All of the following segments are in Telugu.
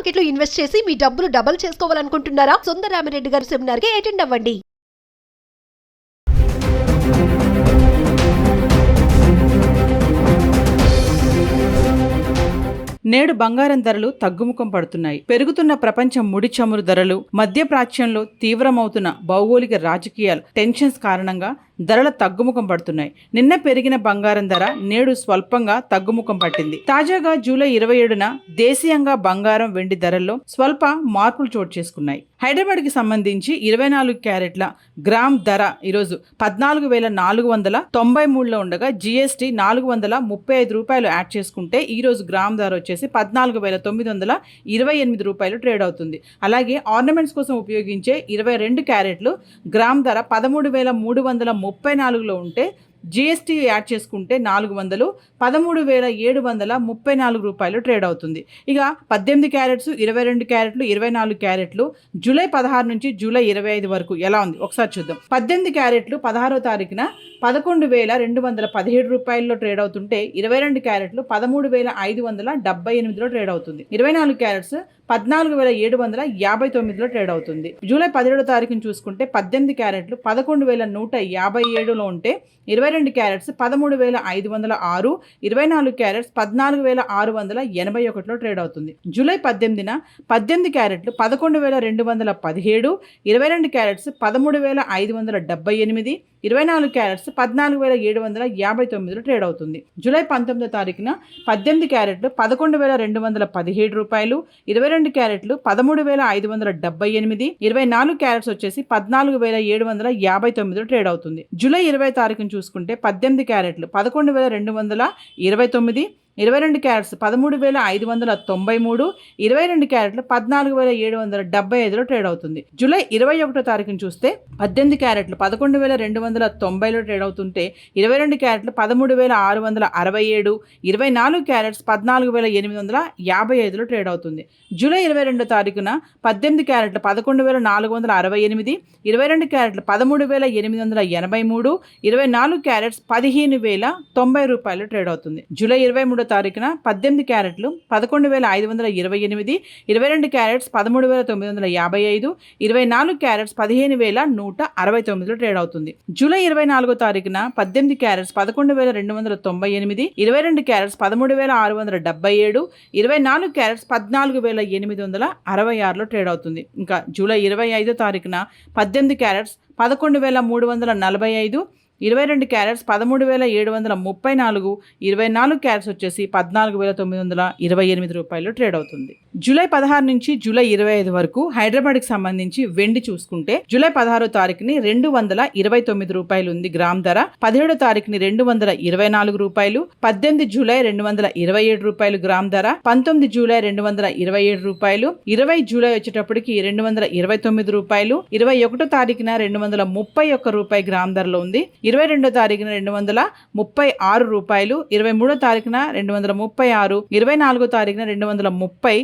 మార్కెట్ లో ఇన్వెస్ట్ చేసి మీ డబ్బులు డబుల్ చేసుకోవాలనుకుంటున్నారా? సుందరరామిరెడ్డి గారి సెమినార్ కి అటెండ్ అవ్వండి. నేడు బంగారం ధరలు తగ్గుముఖం పడుతున్నాయి. పెరుగుతున్న ప్రపంచ ముడి చమురు ధరలు, మధ్యప్రాచ్యంలో తీవ్రమవుతున్న భౌగోళిక రాజకీయాలు, టెన్షన్స్ కారణంగా ధరల తగ్గుముఖం పడుతున్నాయి. నిన్న పెరిగిన బంగారం ధర నేడు స్వల్పంగా తగ్గుముఖం పట్టింది. తాజాగా జూలై 27న దేశీయంగా బంగారం, వెండి ధరల్లో స్వల్ప మార్పులు చోటు చేసుకున్నాయి. హైదరాబాద్కి సంబంధించి 24 క్యారెట్ల గ్రామ్ ధర ఈరోజు 14,493లో ఉండగా జీఎస్టీ 435 రూపాయలు యాడ్ చేసుకుంటే ఈరోజు గ్రామ్ ధర వచ్చేసి 14,928 రూపాయలు ట్రేడ్ అవుతుంది. అలాగే ఆర్నమెంట్స్ కోసం ఉపయోగించే 22 క్యారెట్లు గ్రామ్ ధర 13,334లో ఉంటే జీఎస్టీ యాడ్ చేసుకుంటే 13,734 రూపాయలు ట్రేడ్ అవుతుంది. ఇక 18 క్యారెట్స్, 22 క్యారెట్లు, 24 క్యారెట్లు జూలై 16 నుంచి జూలై 25 వరకు ఎలా ఉంది ఒకసారి చూద్దాం. 18 క్యారెట్లు 16వ తారీఖున 11,217 రూపాయల్లో ట్రేడ్ అవుతుంటే 22 క్యారెట్లు 13,578లో ట్రేడ్ అవుతుంది. 24 క్యారెట్స్ 14,759లో ట్రేడ్ అవుతుంది. జూలై 17వ తారీఖుని చూసుకుంటే 18 క్యారెట్లు 11,157లో ఉంటే 22 క్యారెట్స్ 13,506, 24 క్యారెట్స్ 14,681లో ట్రేడ్ అవుతుంది. జూలై 18న 18 క్యారెట్లు 11,217, 22 క్యారెట్స్ 13,578, 24 క్యారెట్స్ 14,759లో ట్రేడ్ అవుతుంది. జూలై 19వ తారీఖున 18 క్యారెట్లు 11,217 రూపాయలు, 22 క్యారెట్లు 13,578, 24 క్యారెట్స్ వచ్చేసి 14,759లో ట్రేడ్ అవుతుంది. జూలై 20 తారీఖున చూసుకుంటే 18 క్యారెట్లు 11,229, 22 క్యారెట్స్ 13,593, 22 క్యారెట్లు 14,775లో ట్రేడ్ అవుతుంది. జూలై 21వ తారీఖున చూస్తే 18 క్యారెట్లు 11,290లో ట్రేడ్ అవుతుంటే 22 క్యారెట్లు 13,667, 24 క్యారెట్స్ 14,855లో ట్రేడ్ అవుతుంది. జూలై 22వ తారీఖున 18 క్యారెట్లు 11,468, 22 క్యారెట్లు 13,883, 24 క్యారెట్స్ 15,090 రూపాయలు ట్రేడ్ అవుతుంది. జూలై 23వ తారీఖున 18 క్యారెట్లు 11,528, 22 క్యారెట్స్ 13,955, 24 క్యారెట్స్ 15,169లో ట్రేడ్ అవుతుంది. జూలై 24వ తారీఖున 18 క్యారెట్స్ 11,298, 22 క్యారెట్స్ 13,677, 24 క్యారెట్స్ 14,866లో ట్రేడ్ అవుతుంది. ఇంకా జూలై 25వ తారీఖున 18 క్యారెట్స్ 11,345, 22 క్యారెట్స్ 13,734, 24 క్యారెట్స్ వచ్చేసి 14,928 రూపాయలు ట్రేడ్ అవుతుంది. జూలై 16 నుంచి జూలై 25 వరకు హైదరాబాద్కి సంబంధించి వెండి చూసుకుంటే జూలై 16వ తారీఖుని 229 రూపాయలు ఉంది గ్రామ్ ధర, 17వ తారీఖుని 224 రూపాయలు, 18 జూలై 227 రూపాయలు గ్రామ్ ధర, 19 జూలై 227 రూపాయలు, 20 జూలై వచ్చేటప్పటికి 229 రూపాయలు, 21వ తారీఖున 231 రూపాయి గ్రామ్ ధరలో ఉంది, 22వ తారీఖున 236 రూపాయలు, 23వ తారీఖున 236, 24వ తారీఖున 230,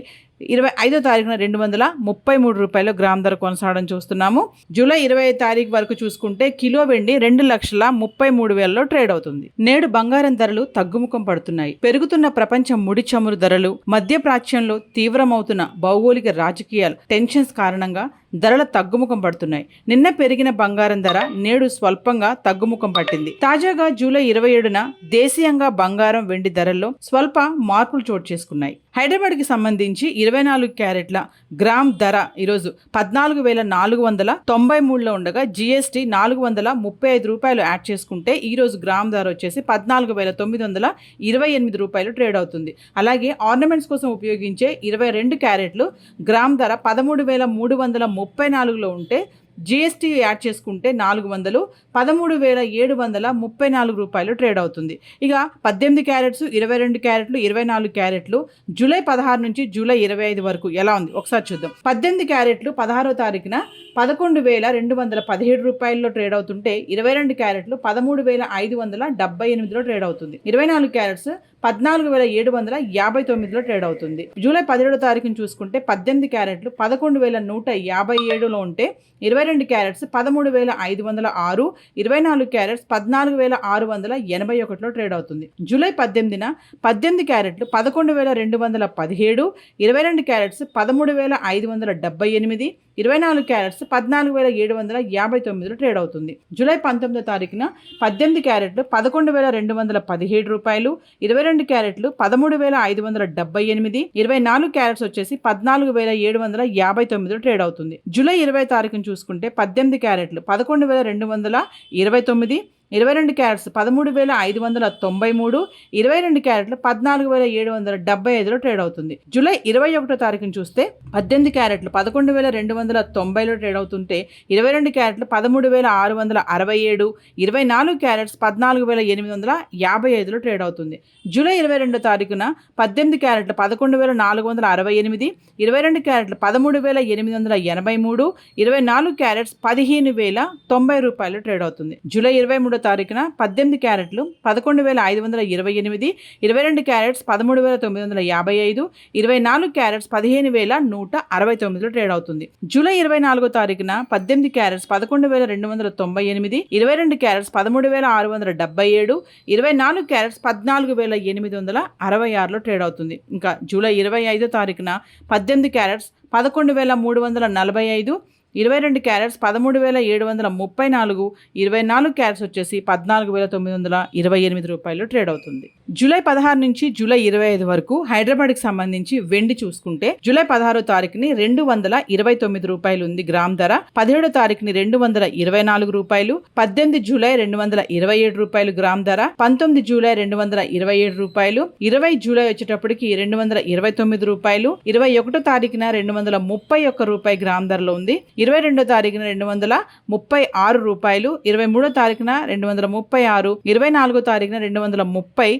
25వ తారీఖున 233 రూపాయలు గ్రామ్ ధర కొనసాగడం చూస్తున్నాము. జూలై 20 తారీఖు వరకు చూసుకుంటే కిలో వెండి 2,33,000లో ట్రేడ్ అవుతుంది. నేడు బంగారం ధరలు తగ్గుముఖం పడుతున్నాయి. పెరుగుతున్న ప్రపంచ ముడి చమురు ధరలు, మధ్యప్రాచ్యంలో తీవ్రమవుతున్న భౌగోళిక రాజకీయాలు, టెన్షన్స్ కారణంగా ధరల తగ్గుముఖం పడుతున్నాయి. నిన్న పెరిగిన బంగారం ధర నేడు స్వల్పంగా తగ్గుముఖం పట్టింది. తాజాగా జూలై 27న దేశీయంగా బంగారం, వెండి ధరల్లో స్వల్ప మార్పులు చోటు చేసుకున్నాయి. హైదరాబాద్కి సంబంధించి 24 క్యారెట్ల గ్రామ్ ధర ఈరోజు 14,493లో ఉండగా జీఎస్టీ 435 రూపాయలు యాడ్ చేసుకుంటే ఈరోజు గ్రామ్ ధర వచ్చేసి 14,928 రూపాయలు ట్రేడ్ అవుతుంది. అలాగే ఆర్నమెంట్స్ కోసం ఉపయోగించే 22 క్యారెట్లు గ్రామ్ ధర 13,334లో ఉంటే జీఎస్టీ యాడ్ చేసుకుంటే 13,734 రూపాయలు ట్రేడ్ అవుతుంది. ఇక 18 క్యారెట్స్, 22 క్యారెట్లు, 24 క్యారెట్లు జూలై 16 నుంచి జూలై 25 వరకు ఎలా ఉంది ఒకసారి చూద్దాం. 18 క్యారెట్లు 16వ తారీఖున 11,217 రూపాయల్లో ట్రేడ్ అవుతుంటే 22 క్యారెట్లు 13,578లో ట్రేడ్ అవుతుంది. 24 క్యారెట్స్ 14,759లో ట్రేడ్ అవుతుంది. జూలై 17వ తారీఖున చూసుకుంటే 18 క్యారెట్లు 11,157లో ఉంటే 22 క్యారెట్స్ 13,506, 24 క్యారెట్స్ 14,681లో ట్రేడ్ అవుతుంది. జూలై 18న 18 క్యారెట్లు 11,217, 22 క్యారెట్స్ 13,578, 24 క్యారెట్స్ 14,759లో ట్రేడ్ అవుతుంది. జూలై 19వ తారీఖున 18 క్యారెట్లు 11,217 రూపాయలు, 22 క్యారెట్లు 13,578, 24 క్యారెట్స్ వచ్చేసి 14,759లో ట్రేడ్ అవుతుంది. జూలై 20వ తారీఖున చూసుకుంటే 18 క్యారెట్లు 11,229, 22 క్యారెట్స్ 13,593, 22 క్యారెట్లు 14,775లో ట్రేడ్ అవుతుంది. జూలై 21వ తారీఖున చూస్తే 18 క్యారెట్లు 11,290లో ట్రేడ్ అవుతుంటే 22 క్యారెట్లు 13,667, 24 క్యారెట్స్ 14,855లో ట్రేడ్ అవుతుంది. జూలై 22వ తారీఖున 18 క్యారెట్లు 11,468, 22 క్యారెట్లు 13,883, 24 క్యారెట్స్ 15,090 రూపాయలు ట్రేడ్ అవుతుంది. జూలై 23వ తారీఖున 18 క్యారెట్లు 11,528, 22 క్యారెట్స్ 13,955, 24 క్యారెట్స్ 15,169లో ట్రేడ్ అవుతుంది. జూలై 24వ తారీఖున 18 క్యారెట్స్ 11,298, 22 క్యారెట్స్ 13,677, 24 క్యారెట్స్ 14,866లో ట్రేడ్ అవుతుంది. ఇంకా జూలై 25వ తారీఖున 18 క్యారెట్స్ 11,345, 22 క్యారెట్స్ 13,734, 24 క్యారెట్స్ వచ్చేసి 14,928 రూపాయలు ట్రేడ్ అవుతుంది. జూలై 16 నుంచి జూలై 25 వరకు హైదరాబాద్కి సంబంధించి వెండి చూసుకుంటే జూలై 16వ తారీఖుని 229 రూపాయలు ఉంది గ్రామ్ ధర, 17వ తారీఖుని 224 రూపాయలు, 18 జూలై 227 రూపాయలు గ్రామ్ ధర, 19 జూలై 227 రూపాయలు, 20 జూలై వచ్చేటప్పటికి 229 రూపాయలు, 21వ తారీఖున 231 రూపాయి గ్రామ్ ధరలో ఉంది, 22వ తారీఖున 236 రూపాయలు, 23వ తారీఖున 236, 24వ తారీఖున 230,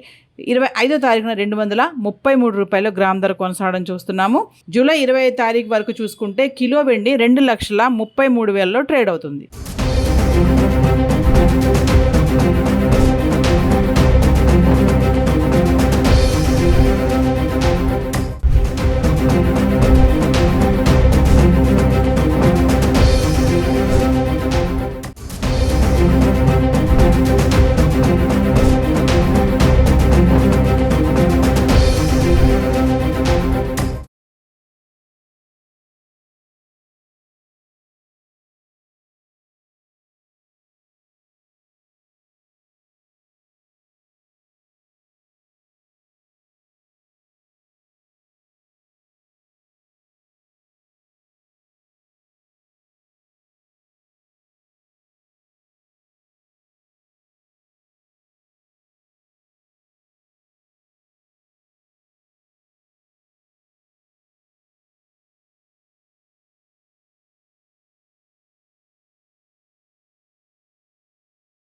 25వ తారీఖున 233 రూపాయలు గ్రామ్ ధర కొనసాగడం చూస్తున్నాము. జూలై 20వ తారీఖు వరకు చూసుకుంటే కిలో వెండి 2,33,000లో ట్రేడ్ అవుతుంది.